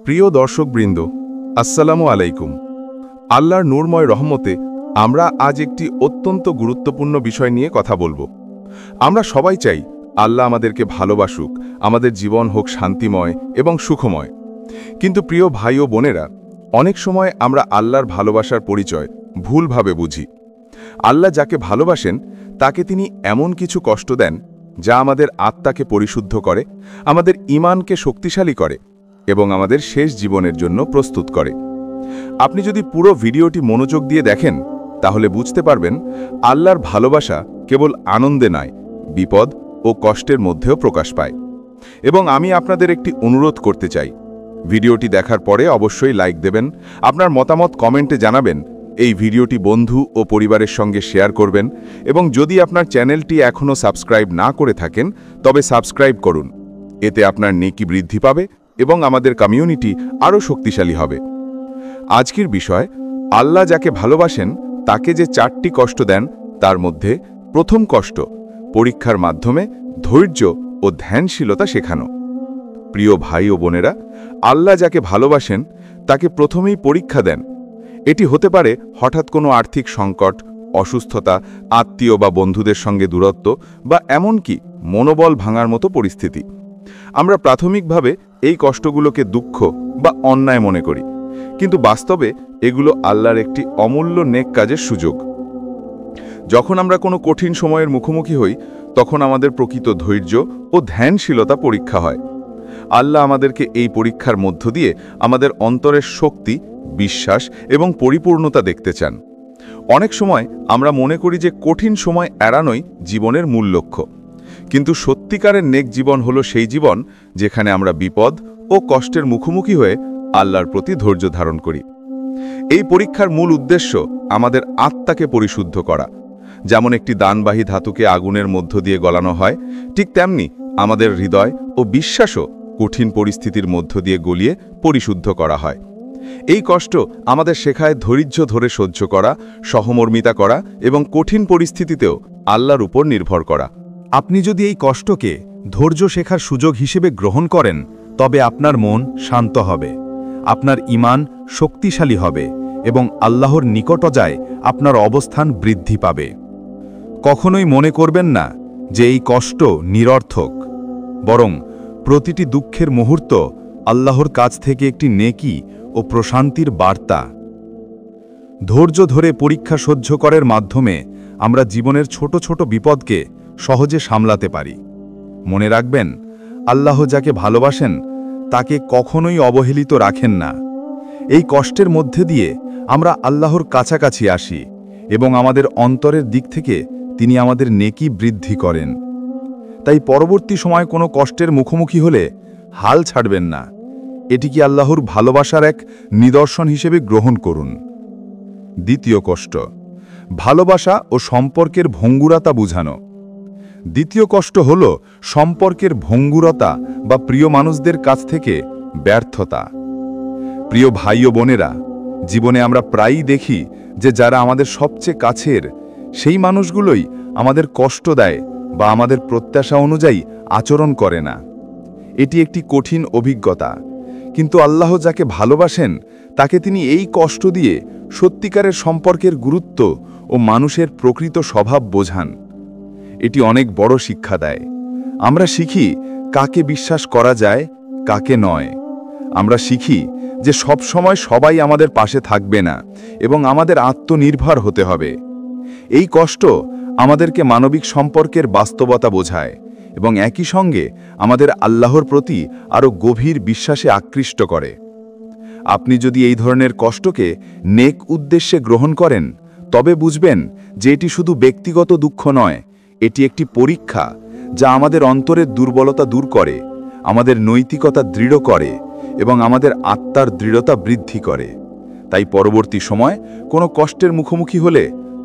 প্রিয় দর্শকবৃন্দ, আসসালামু আলাইকুম। আল্লাহর নূরময় রহমতে আমরা আজ একটি অত্যন্ত গুরুত্বপূর্ণ বিষয় নিয়ে কথা বলবো। আমরা সবাই চাই আল্লাহ আমাদেরকে ভালোবাসুক, আমাদের জীবন হোক শান্তিময় এবং সুখময়। কিন্তু প্রিয় ভাই ও বোনেরা, অনেক সময় আমরা আল্লাহর ভালোবাসার পরিচয় ভুলভাবে বুঝি। আল্লাহ যাকে ভালোবাসেন তাকে তিনি এমন কিছু কষ্ট দেন যা আমাদের আত্মাকে পরিশুদ্ধ করে, আমাদের ঈমানকে শক্তিশালী করে এবং আমাদের শেষ জীবনের জন্য প্রস্তুত করে। আপনি যদি পুরো ভিডিওটি মনোযোগ দিয়ে দেখেন তাহলে বুঝতে পারবেন আল্লাহর ভালোবাসা কেবল আনন্দে নয়, বিপদ ও কষ্টের মধ্যেও প্রকাশ পায়। এবং আমি আপনাদের একটি অনুরোধ করতে চাই, ভিডিওটি দেখার পরে অবশ্যই লাইক দেবেন, আপনার মতামত কমেন্টে জানাবেন, এই ভিডিওটি বন্ধু ও পরিবারের সঙ্গে শেয়ার করবেন এবং যদি আপনার চ্যানেলটি এখনও সাবস্ক্রাইব না করে থাকেন তবে সাবস্ক্রাইব করুন। এতে আপনার নেকি বৃদ্ধি পাবে এবং আমাদের কমিউনিটি আরও শক্তিশালী হবে। আজকের বিষয়, আল্লাহ যাকে ভালোবাসেন তাকে যে 4টি কষ্ট দেন তার মধ্যে প্রথম কষ্ট পরীক্ষার মাধ্যমে ধৈর্য ও ধ্যানশীলতা শেখানো। প্রিয় ভাই ও বোনেরা, আল্লাহ যাকে ভালোবাসেন তাকে প্রথমেই পরীক্ষা দেন। এটি হতে পারে হঠাৎ কোনো আর্থিক সংকট, অসুস্থতা, আত্মীয় বা বন্ধুদের সঙ্গে দূরত্ব বা এমনকি মনোবল ভাঙার মতো পরিস্থিতি। আমরা প্রাথমিকভাবে এই কষ্টগুলোকে দুঃখ বা অন্যায় মনে করি, কিন্তু বাস্তবে এগুলো আল্লাহর একটি অমূল্য নেক কাজের সুযোগ। যখন আমরা কোনো কঠিন সময়ের মুখোমুখি হই তখন আমাদের প্রকৃত ধৈর্য ও ধ্যানশীলতা পরীক্ষা হয়। আল্লাহ আমাদেরকে এই পরীক্ষার মধ্য দিয়ে আমাদের অন্তরের শক্তি, বিশ্বাস এবং পরিপূর্ণতা দেখতে চান। অনেক সময় আমরা মনে করি যে কঠিন সময় এড়ানোই জীবনের মূল লক্ষ্য, কিন্তু সত্যিকারের নেক জীবন হলো সেই জীবন যেখানে আমরা বিপদ ও কষ্টের মুখোমুখি হয়ে আল্লাহর প্রতি ধৈর্য ধারণ করি। এই পরীক্ষার মূল উদ্দেশ্য আমাদের আত্মাকে পরিশুদ্ধ করা। যেমন একটি দানবাহী ধাতুকে আগুনের মধ্য দিয়ে গলানো হয়, ঠিক তেমনি আমাদের হৃদয় ও বিশ্বাসও কঠিন পরিস্থিতির মধ্য দিয়ে গলিয়ে পরিশুদ্ধ করা হয়। এই কষ্ট আমাদের শেখায় ধৈর্য ধরে সহ্য করা, সহমর্মিতা করা এবং কঠিন পরিস্থিতিতেও আল্লাহর উপর নির্ভর করা। আপনি যদি এই কষ্টকে ধৈর্য শেখার সুযোগ হিসেবে গ্রহণ করেন তবে আপনার মন শান্ত হবে, আপনার ঈমান শক্তিশালী হবে এবং আল্লাহর নিকটতায় আপনার অবস্থান বৃদ্ধি পাবে। কখনোই মনে করবেন না যে এই কষ্ট নিরর্থক, বরং প্রতিটি দুঃখের মুহূর্ত আল্লাহর কাছ থেকে একটি নেকি ও প্রশান্তির বার্তা। ধৈর্য ধরে পরীক্ষা সহ্য করার মাধ্যমে আমরা জীবনের ছোট ছোট বিপদকে সহজে সামলাতে পারি। মনে রাখবেন, আল্লাহ যাকে ভালোবাসেন তাকে কখনোই অবহেলিত রাখেন না। এই কষ্টের মধ্যে দিয়ে আমরা আল্লাহর কাছাকাছি আসি এবং আমাদের অন্তরের দিক থেকে তিনি আমাদের নেকি বৃদ্ধি করেন। তাই পরবর্তী সময় কোনো কষ্টের মুখোমুখি হলে হাল ছাড়বেন না, এটিকে আল্লাহর ভালোবাসার এক নিদর্শন হিসেবে গ্রহণ করুন। দ্বিতীয় কষ্ট, ভালোবাসা ও সম্পর্কের ভঙ্গুরতা বুঝানো। দ্বিতীয় কষ্ট হল সম্পর্কের ভঙ্গুরতা বা প্রিয় মানুষদের কাছ থেকে ব্যর্থতা। প্রিয় ভাই ও বোনেরা, জীবনে আমরা প্রায়ই দেখি যে যারা আমাদের সবচেয়ে কাছের সেই মানুষগুলোই আমাদের কষ্ট দেয় বা আমাদের প্রত্যাশা অনুযায়ী আচরণ করে না। এটি একটি কঠিন অভিজ্ঞতা, কিন্তু আল্লাহ যাকে ভালোবাসেন তাকে তিনি এই কষ্ট দিয়ে সত্যিকারের সম্পর্কের গুরুত্ব ও মানুষের প্রকৃত স্বভাব বোঝান। এটি অনেক বড় শিক্ষা দেয়। আমরা শিখি কাকে বিশ্বাস করা যায়, কাকে নয়। আমরা শিখি যে সব সময় সবাই আমাদের পাশে থাকবে না এবং আমাদের আত্মনির্ভর হতে হবে। এই কষ্ট আমাদেরকে মানবিক সম্পর্কের বাস্তবতা বোঝায় এবং একই সঙ্গে আমাদের আল্লাহর প্রতি আরও গভীর বিশ্বাসে আকৃষ্ট করে। আপনি যদি এই ধরনের কষ্টকে নেক উদ্দেশ্যে গ্রহণ করেন তবে বুঝবেন যে এটি শুধু ব্যক্তিগত দুঃখ নয়, এটি একটি পরীক্ষা যা আমাদের অন্তরের দুর্বলতা দূর করে, আমাদের নৈতিকতা দৃঢ় করে এবং আমাদের আত্মার দৃঢ়তা বৃদ্ধি করে। তাই পরবর্তী সময় কোনো কষ্টের মুখোমুখি হলে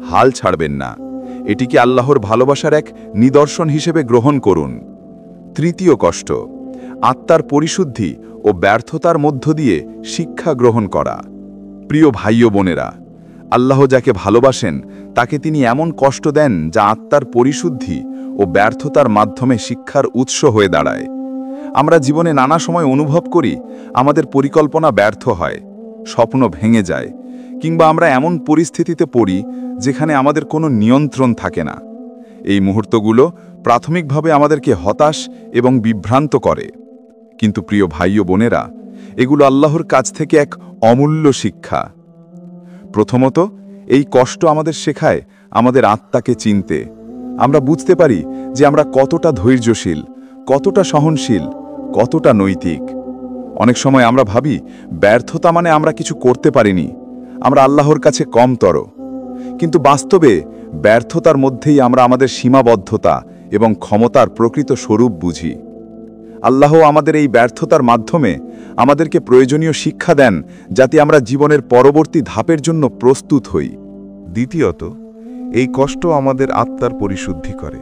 হাল ছাড়বেন না, এটিকে আল্লাহর ভালোবাসার এক নিদর্শন হিসেবে গ্রহণ করুন। তৃতীয় কষ্ট, আত্মার পরিশুদ্ধি ও ব্যর্থতার মধ্য দিয়ে শিক্ষা গ্রহণ করা। প্রিয় ভাই ও বোনেরা, আল্লাহ যাকে ভালোবাসেন তাকে তিনি এমন কষ্ট দেন যা আত্মার পরিশুদ্ধি ও ব্যর্থতার মাধ্যমে শিক্ষার উৎস হয়ে দাঁড়ায়। আমরা জীবনে নানা সময় অনুভব করি আমাদের পরিকল্পনা ব্যর্থ হয়, স্বপ্ন ভেঙে যায়, কিংবা আমরা এমন পরিস্থিতিতে পড়ি যেখানে আমাদের কোনো নিয়ন্ত্রণ থাকে না। এই মুহূর্তগুলো প্রাথমিকভাবে আমাদেরকে হতাশ এবং বিভ্রান্ত করে, কিন্তু প্রিয় ভাই ও বোনেরা, এগুলো আল্লাহর কাছ থেকে এক অমূল্য শিক্ষা। প্রথমত, এই কষ্ট আমাদের শেখায় আমাদের আত্মাকে চিনতে। আমরা বুঝতে পারি যে আমরা কতটা ধৈর্যশীল, কতটা সহনশীল, কতটা নৈতিক। অনেক সময় আমরা ভাবি ব্যর্থতা মানে আমরা কিছু করতে পারিনি, আমরা আল্লাহর কাছে কমতর। কিন্তু বাস্তবে ব্যর্থতার মধ্যেই আমরা আমাদের সীমাবদ্ধতা এবং ক্ষমতার প্রকৃত স্বরূপ বুঝি। আল্লাহ আমাদের এই ব্যর্থতার মাধ্যমে আমাদেরকে প্রয়োজনীয় শিক্ষা দেন, যাতে আমরা জীবনের পরবর্তী ধাপের জন্য প্রস্তুত হই। দ্বিতীয়ত, এই কষ্ট আমাদের আত্মার পরিশুদ্ধি করে।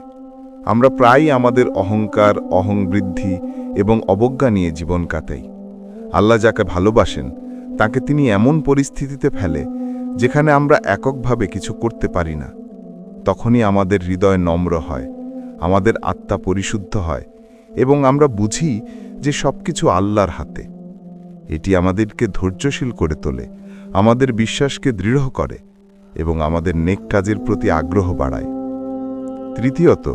আমরা প্রায়ই আমাদের অহংকার, অহংবৃদ্ধি এবং অবজ্ঞা নিয়ে জীবন কাটাই। আল্লাহ যাকে ভালোবাসেন তাকে তিনি এমন পরিস্থিতিতে ফেলে যেখানে আমরা এককভাবে কিছু করতে পারি না। তখনই আমাদের হৃদয় নম্র হয়, আমাদের আত্মা পরিশুদ্ধ হয় এবং আমরা বুঝি যে সবকিছু আল্লাহর হাতে। এটি আমাদেরকে ধৈর্যশীল করে তোলে, আমাদের বিশ্বাসকে দৃঢ় করে এবং আমাদের নেক কাজের প্রতি আগ্রহ বাড়ায়। তৃতীয়ত,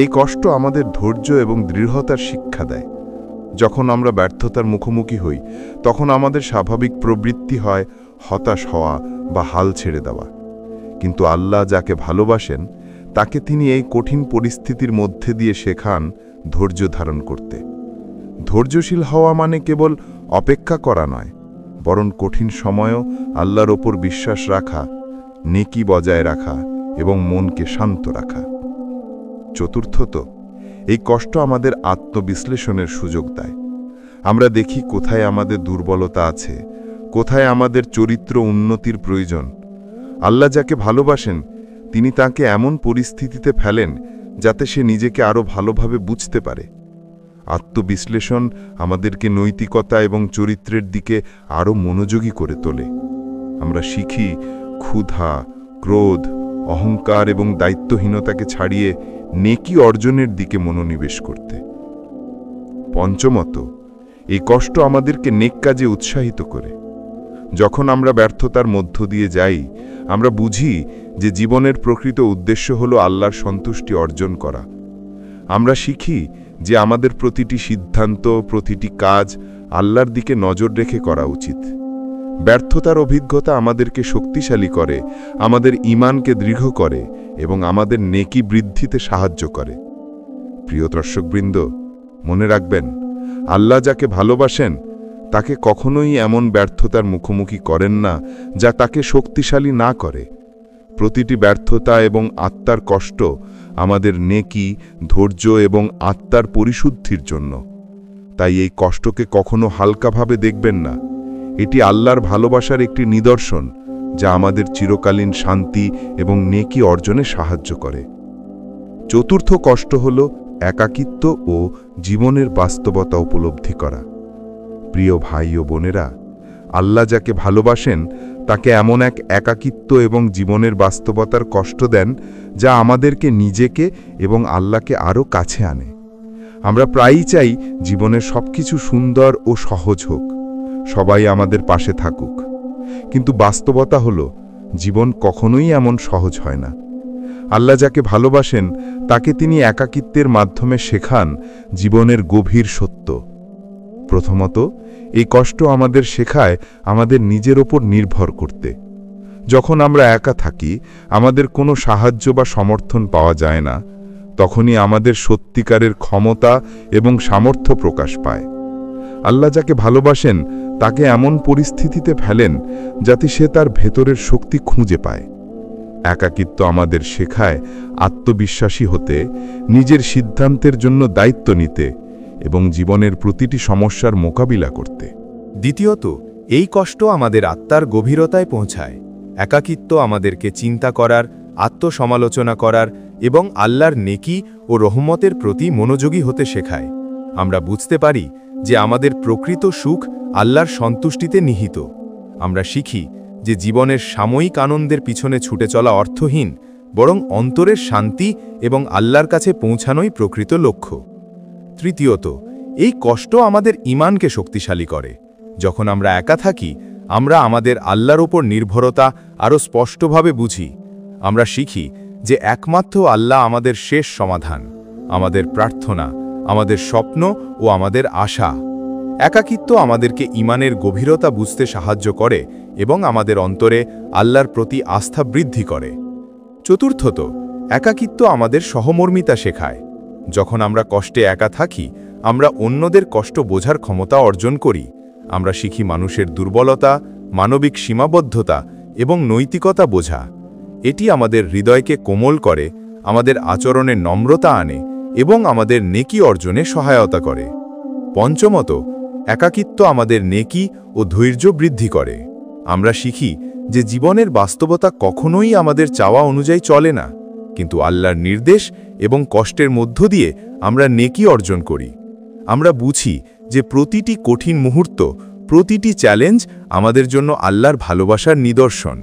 এই কষ্ট আমাদের ধৈর্য এবং দৃঢ়তার শিক্ষা দেয়। যখন আমরা ব্যর্থতার মুখোমুখি হই, তখন আমাদের স্বাভাবিক প্রবৃত্তি হয় হতাশ হওয়া বা হাল ছেড়ে দেওয়া। কিন্তু আল্লাহ যাকে ভালোবাসেন তাকে তিনি এই কঠিন পরিস্থিতির মধ্যে দিয়ে শেখান ধৈর্য ধারণ করতে। ধৈর্যশীল হওয়া মানে কেবল অপেক্ষা করা নয়, বরং কঠিন সময়ও আল্লাহর ওপর বিশ্বাস রাখা, নেকি বজায় রাখা এবং মনকে শান্ত রাখা। চতুর্থত, এই কষ্ট আমাদের আত্মবিশ্লেষণের সুযোগ দেয়। আমরা দেখি কোথায় আমাদের দুর্বলতা আছে, কোথায় আমাদের চরিত্র উন্নতির প্রয়োজন। আল্লাহ যাকে ভালোবাসেন তিনি তাকে এমন পরিস্থিতিতে ফেলেন যাতে সে নিজেকে আরও ভালোভাবে বুঝতে পারে। আত্মবিশ্লেষণ আমাদেরকে নৈতিকতা এবং চরিত্রের দিকে আরও মনোযোগী করে তোলে। আমরা শিখি ক্ষুধা, ক্রোধ, অহংকার এবং দায়িত্বহীনতাকে ছাড়িয়ে নেকি অর্জনের দিকে মনোনিবেশ করতে। পঞ্চমত, এই কষ্ট আমাদেরকে নেক কাজে উৎসাহিত করে। যখন আমরা ব্যর্থতার মধ্য দিয়ে যাই, আমরা বুঝি যে জীবনের প্রকৃত উদ্দেশ্য হলো আল্লাহর সন্তুষ্টি অর্জন করা। আমরা শিখি যে আমাদের প্রতিটি সিদ্ধান্ত, প্রতিটি কাজ আল্লাহর দিকে নজর রেখে করা উচিত। ব্যর্থতার অভিজ্ঞতা আমাদেরকে শক্তিশালী করে, আমাদের ঈমানকে দৃঢ় করে এবং আমাদের নেকি বৃদ্ধিতে সাহায্য করে। প্রিয় দর্শকবৃন্দ, মনে রাখবেন, আল্লাহ যাকে ভালোবাসেন তাকে কখনোই এমন ব্যর্থতার মুখোমুখি করেন না যা তাকে শক্তিশালী না করে। প্রতিটি ব্যর্থতা এবং আত্মার কষ্ট আমাদের নেকি, ধৈর্য এবং আত্মার পরিশুদ্ধির জন্য। তাই এই কষ্টকে কখনো হালকাভাবে দেখবেন না। এটি আল্লাহর ভালোবাসার একটি নিদর্শন যা আমাদের চিরকালীন শান্তি এবং নেকি অর্জনে সাহায্য করে। চতুর্থ কষ্ট হল একাকিত্ব ও জীবনের বাস্তবতা উপলব্ধি করা। প্রিয় ভাই ও বোনেরা, আল্লাহ যাকে ভালোবাসেন তাকে এমন এক একাকিত্ব এবং জীবনের বাস্তবতার কষ্ট দেন যা আমাদেরকে নিজেকে এবং আল্লাহকে আরও কাছে আনে। আমরা প্রায়ই চাই জীবনের সবকিছু সুন্দর ও সহজ হোক, সবাই আমাদের পাশে থাকুক। কিন্তু বাস্তবতা হলো জীবন কখনোই এমন সহজ হয় না। আল্লাহ যাকে ভালোবাসেন তাকে তিনি একাকিত্বের মাধ্যমে শেখান জীবনের গভীর সত্য। প্রথমত, এই কষ্ট আমাদের শেখায় আমাদের নিজের ওপর নির্ভর করতে। যখন আমরা একা থাকি, আমাদের কোনো সাহায্য বা সমর্থন পাওয়া যায় না, তখনই আমাদের সত্যিকারের ক্ষমতা এবং সামর্থ্য প্রকাশ পায়। আল্লাহ যাকে ভালোবাসেন তাকে এমন পরিস্থিতিতে ফেলেন যাতে সে তার ভেতরের শক্তি খুঁজে পায়। একাকিত্ব আমাদের শেখায় আত্মবিশ্বাসী হতে, নিজের সিদ্ধান্তের জন্য দায়িত্ব নিতে এবং জীবনের প্রতিটি সমস্যার মোকাবিলা করতে। দ্বিতীয়ত, এই কষ্ট আমাদের আত্মার গভীরতায় পৌঁছায়। একাকিত্ব আমাদেরকে চিন্তা করার, আত্মসমালোচনা করার এবং আল্লাহর নেকি ও রহমতের প্রতি মনোযোগী হতে শেখায়। আমরা বুঝতে পারি যে আমাদের প্রকৃত সুখ আল্লাহর সন্তুষ্টিতে নিহিত। আমরা শিখি যে জীবনের সাময়িক আনন্দের পিছনে ছুটে চলা অর্থহীন, বরং অন্তরের শান্তি এবং আল্লাহর কাছে পৌঁছানোই প্রকৃত লক্ষ্য। তৃতীয়ত, এই কষ্ট আমাদের ঈমানকে শক্তিশালী করে। যখন আমরা একা থাকি, আমরা আমাদের আল্লাহর উপর নির্ভরতা আরও স্পষ্টভাবে বুঝি। আমরা শিখি যে একমাত্র আল্লাহ আমাদের শেষ সমাধান, আমাদের প্রার্থনা, আমাদের স্বপ্ন ও আমাদের আশা। একাকিত্ব আমাদেরকে ঈমানের গভীরতা বুঝতে সাহায্য করে এবং আমাদের অন্তরে আল্লাহর প্রতি আস্থা বৃদ্ধি করে। চতুর্থত, একাকিত্ব আমাদের সহমর্মিতা শেখায়। যখন আমরা কষ্টে একা থাকি, আমরা অন্যদের কষ্ট বোঝার ক্ষমতা অর্জন করি। আমরা শিখি মানুষের দুর্বলতা, মানবিক সীমাবদ্ধতা এবং নৈতিকতা বোঝা। এটি আমাদের হৃদয়কে কোমল করে, আমাদের আচরণে নম্রতা আনে এবং আমাদের নেকি অর্জনে সহায়তা করে। পঞ্চমত, একাকিত্ব আমাদের নেকি ও ধৈর্য বৃদ্ধি করে। আমরা শিখি যে জীবনের বাস্তবতা কখনোই আমাদের চাওয়া অনুযায়ী চলে না, কিন্তু আল্লাহর নির্দেশ এবং কষ্টের মধ্য দিয়ে আমরা নেকি অর্জন করি। আমরা বুঝি যে প্রতিটি কঠিন মুহূর্ত, প্রতিটি চ্যালেঞ্জ আমাদের জন্য আল্লাহর ভালোবাসার নিদর্শন।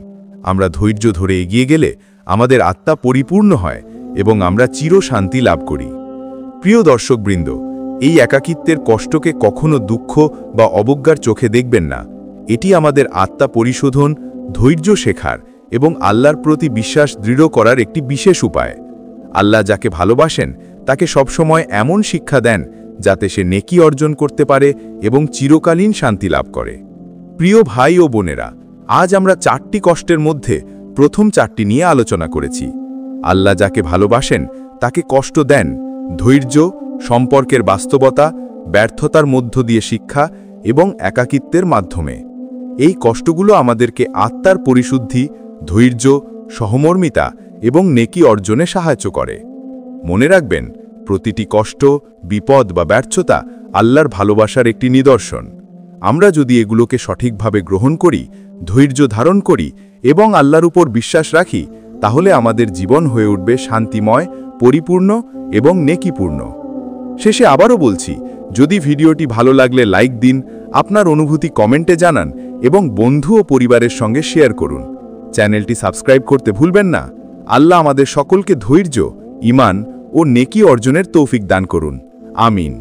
আমরা ধৈর্য ধরে এগিয়ে গেলে আমাদের আত্মা পরিপূর্ণ হয় এবং আমরা চিরশান্তি লাভ করি। প্রিয় দর্শকবৃন্দ, এই একাকিত্বের কষ্টকে কখনো দুঃখ বা অবজ্ঞার চোখে দেখবেন না। এটি আমাদের আত্মা পরিশোধন, ধৈর্য শেখার এবং আল্লাহর প্রতি বিশ্বাস দৃঢ় করার একটি বিশেষ উপায়। আল্লাহ যাকে ভালোবাসেন তাকে সবসময় এমন শিক্ষা দেন যাতে সে নেকি অর্জন করতে পারে এবং চিরকালীন শান্তি লাভ করে। প্রিয় ভাই ও বোনেরা, আজ আমরা 4টি কষ্টের মধ্যে প্রথম 4টি নিয়ে আলোচনা করেছি। আল্লাহ যাকে ভালোবাসেন তাকে কষ্ট দেন ধৈর্য, সম্পর্কের বাস্তবতা, ব্যর্থতার মধ্য দিয়ে শিক্ষা এবং একাকিত্বের মাধ্যমে। এই কষ্টগুলো আমাদেরকে আত্মার পরিশুদ্ধি, ধৈর্য, সহমর্মিতা এবং নেকি অর্জনে সাহায্য করে। মনে রাখবেন, প্রতিটি কষ্ট, বিপদ বা ব্যর্থতা আল্লাহর ভালোবাসার একটি নিদর্শন। আমরা যদি এগুলোকে সঠিকভাবে গ্রহণ করি, ধৈর্য ধারণ করি এবং আল্লাহর উপর বিশ্বাস রাখি, তাহলে আমাদের জীবন হয়ে উঠবে শান্তিময়, পরিপূর্ণ এবং নেকিপূর্ণ। শেষে আবারও বলছি, যদি ভিডিওটি ভালো লাগলে লাইক দিন, আপনার অনুভূতি কমেন্টে জানান এবং বন্ধু ও পরিবারের সঙ্গে শেয়ার করুন। চ্যানেলটি সাবস্ক্রাইব করতে ভুলবেন না। আল্লাহ আমাদের সকলকে ধৈর্য, ঈমান ও নেকি অর্জনের তৌফিক দান করুন। আমিন।